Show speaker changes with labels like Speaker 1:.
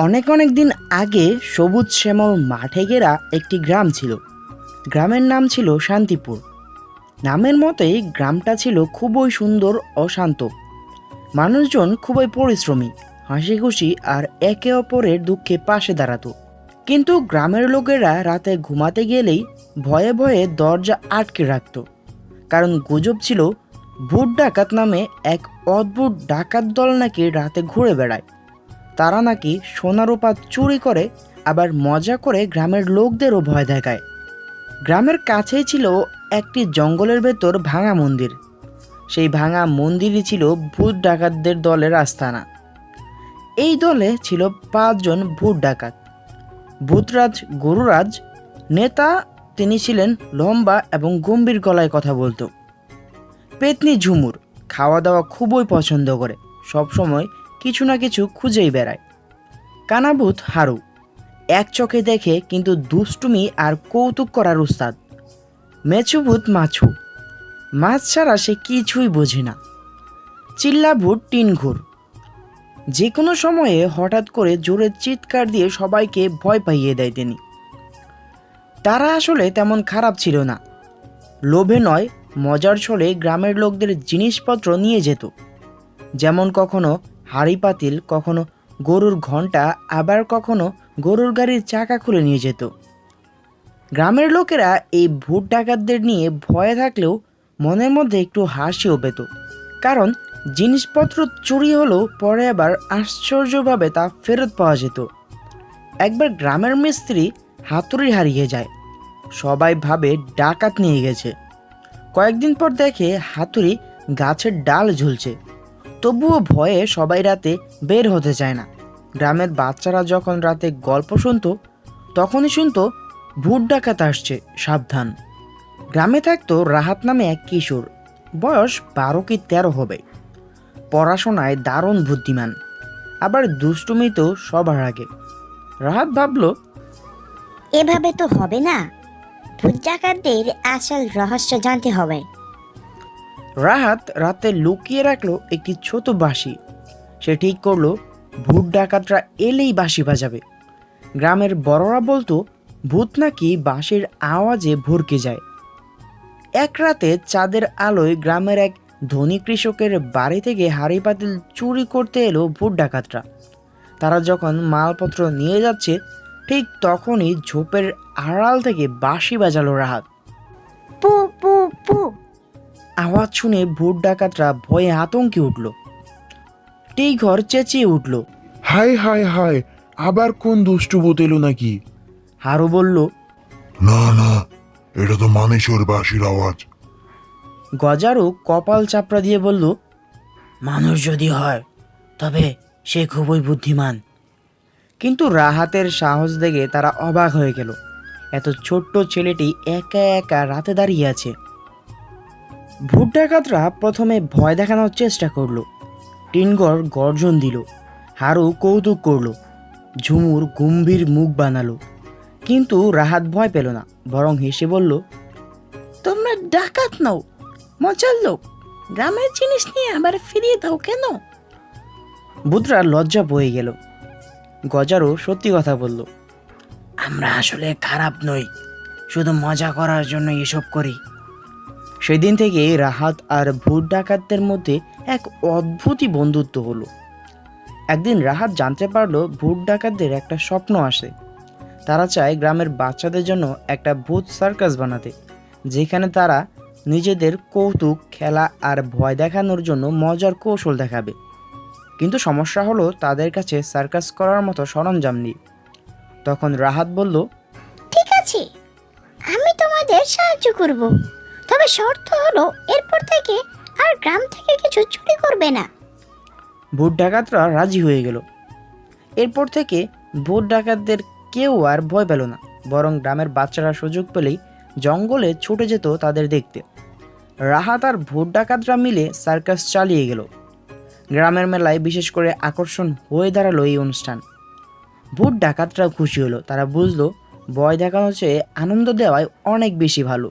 Speaker 1: অনেক অনেক দিন আগে সবুজ শ্যামল মাঠে ঘেরা একটি গ্রাম ছিল। গ্রামের নাম ছিল শান্তিপুর। নামের মতোই গ্রামটা ছিল খুবই সুন্দর ও শান্ত। মানুষজন খুবই পরিশ্রমী, হাসি খুশি আর একে অপরের দুঃখে পাশে দাঁড়াতো। কিন্তু গ্রামের লোকেরা রাতে ঘুমাতে গেলেই ভয়ে ভয়ে দরজা আটকে রাখত। কারণ গুজব ছিল ভূত ডাকাত নামে এক অদ্ভুত ডাকাত দল নাকি রাতে ঘুরে বেড়ায়। তারা নাকি সোনা রূপা চুরি করে, আবার মজা করে গ্রামের লোকদেরও ভয় দেখায়। গ্রামের কাছেই ছিল একটি জঙ্গলের ভেতর ভাঙা মন্দির। সেই ভাঙা মন্দিরই ছিল ভূত ডাকাতদের দলের আস্তানা। এই দলে ছিল 5 জন ভূত ডাকাত। ভূতরাজ গরুরাজ নেতা। তিনি ছিলেন লম্বা এবং গম্ভীর গলায় কথা বলতো। পেতনি ঝুমুর খাওয়া দাওয়া খুবই পছন্দ করে, সবসময় কিছু না কিছু খুঁজেই বেড়ায়। কানাভূত হারু এক চোখে দেখে কিন্তু দুষ্টুমি আর কৌতুক করার উস্তাদ। মেছুভূত মাছু, মাছ ছাড়া সে কিছুই বোঝে না। চিল্লাভূত টিনঘুর, যে কোনো সময়ে হঠাৎ করে জোরে চিৎকার দিয়ে সবাইকে ভয় পাইয়ে দেয় তিনি। তারা আসলে তেমন খারাপ ছিল না, লোভে নয় মজার ছলে গ্রামের লোকদের জিনিসপত্র নিয়ে যেত। যেমন কখনো হাঁড়ি পাতিল, কখনো গরুর ঘণ্টা, আবার কখনো গরুর গাড়ির চাকা খুলে নিয়ে যেত। গ্রামের লোকেরা এই ভূত ডাকাতদের নিয়ে ভয়ে থাকলেও মনের মধ্যে একটু হাসিও পেত, কারণ জিনিসপত্র চুরি হলেও পরে আবার আশ্চর্যভাবে তা ফেরত পাওয়া যেত। একবার গ্রামের মিস্ত্রি হাতুড়ি হারিয়ে যায়। সবাই ভাবে ডাকাত নিয়ে গেছে। কয়েকদিন পর দেখে হাতুড়ি গাছের ডাল ঝুলছে। তবুও ভয়ে সবাই রাতে বের হতে চায় না। গ্রামের বাচ্চারা যখন রাতে গল্প শুনতো, তখনই শুনতো ভূত ডাকাত আসছে, সাবধান। গ্রামে থাকতো রাহাত নামে এক কিশোর, বয়স 12 কি 13 হবে। পড়াশোনায় দারুণ বুদ্ধিমান, আবার দুষ্টুমি তো সবার আগে। রাহাত ভাবল,
Speaker 2: এভাবে তো হবে না, ভূত ডাকাতদের আসল রহস্য জানতে হবে।
Speaker 1: রাহাত রাতে লুকিয়ে রাখলো একটি ছোট বাঁশি। সে ঠিক করলো ভূত ডাকাতরা এলেই বাঁশি বাজাবে। গ্রামের বড়রা বলতো ভূত নাকি বাঁশির আওয়াজে ভরকে যায়। এক রাতে চাঁদের আলোয় গ্রামের এক ধনী কৃষকের বাড়ি থেকে হাঁড়ি পাতিল চুরি করতে এলো ভূত ডাকাতরা। তারা যখন মালপত্র নিয়ে যাচ্ছে, ঠিক তখনই ঝোপের আড়াল থেকে বাঁশি বাজালো রাহাত।
Speaker 2: পু পু পু।
Speaker 1: আওয়াজ শুনে ভূত ডাকাতরা ভয়ে আতঙ্কে উঠল। ঘর চেঁচিয়ে উঠল,
Speaker 3: হায় হায় হায়, আবার কোন দুষ্টু ভূত এলো নাকি?
Speaker 1: হারু বলল,
Speaker 3: না না, এটা তো মানুষের বাঁশির আওয়াজ।
Speaker 1: গজারু কপাল চাপড়া দিয়ে বলল, মানুষ যদি হয় তবে সে খুবই বুদ্ধিমান। কিন্তু রাহাতের সাহস দেখে তারা অবাক হয়ে গেল। এত ছোট্ট ছেলেটি একা একা রাতে দাঁড়িয়ে আছে। ভূত ডাকাতরা প্রথমে ভয় দেখানোর চেষ্টা করলো। টিনগর গর্জন দিল, হারু কৌতুক করলো, ঝুমুর গম্ভীর মুখ বানালো। কিন্তু রাহাত ভয় পেল না, বরং হেসে বলল, তোমরা ডাকাত নাও, মজার লোক, গ্রামের জিনিস নিয়ে আবার ফিরিয়ে দাও কেন? ভূতরা লজ্জা বয়ে গেল। গজারও সত্যি কথা বলল, আমরা আসলে খারাপ নই, শুধু মজা করার জন্য এসব করি। সেদিন থেকে রাহাত আর ভূত ডাকাতদের মধ্যে এক অদ্ভুতই বন্ধুত্ব হলো। একদিন রাহাত জানতে পারলো ভূত ডাকাতদের একটা স্বপ্ন আসে। তারা চায় গ্রামের বাচ্চাদের জন্য একটা ভূত সার্কাস বানাতে, যেখানে তারা নিজেদের কৌতুক, খেলা আর ভয় দেখানোর জন্য মজার কৌশল দেখাবে। কিন্তু সমস্যা হলো তাদের কাছে সার্কাস করার মতো সরঞ্জাম নেই। তখন রাহাত বলল,
Speaker 2: ঠিক আছে, আমি তোমাদের সাহায্য করব, তবে শর্ত হলো এরপর থেকে আর গ্রাম থেকে কিছু চুরি করবে না।
Speaker 1: ভূত ডাকাতরা রাজি হয়ে গেল। এরপর থেকে ভূত ডাকাতদের কেউ আর ভয় পেল না, বরং গ্রামের বাচ্চারা সুযোগ পেলেই জঙ্গলে ছুটে যেত তাদের দেখতে। রাহাত আর ভূত ডাকাতরা মিলে সার্কাস চালিয়ে গেল। গ্রামের মেলায় বিশেষ করে আকর্ষণ হয়ে দাঁড়ালো এই অনুষ্ঠান। ভূত ডাকাতরা খুশি হলো, তারা বুঝলো ভয় দেখানোর চেয়ে আনন্দ দেওয়াই অনেক বেশি ভালো।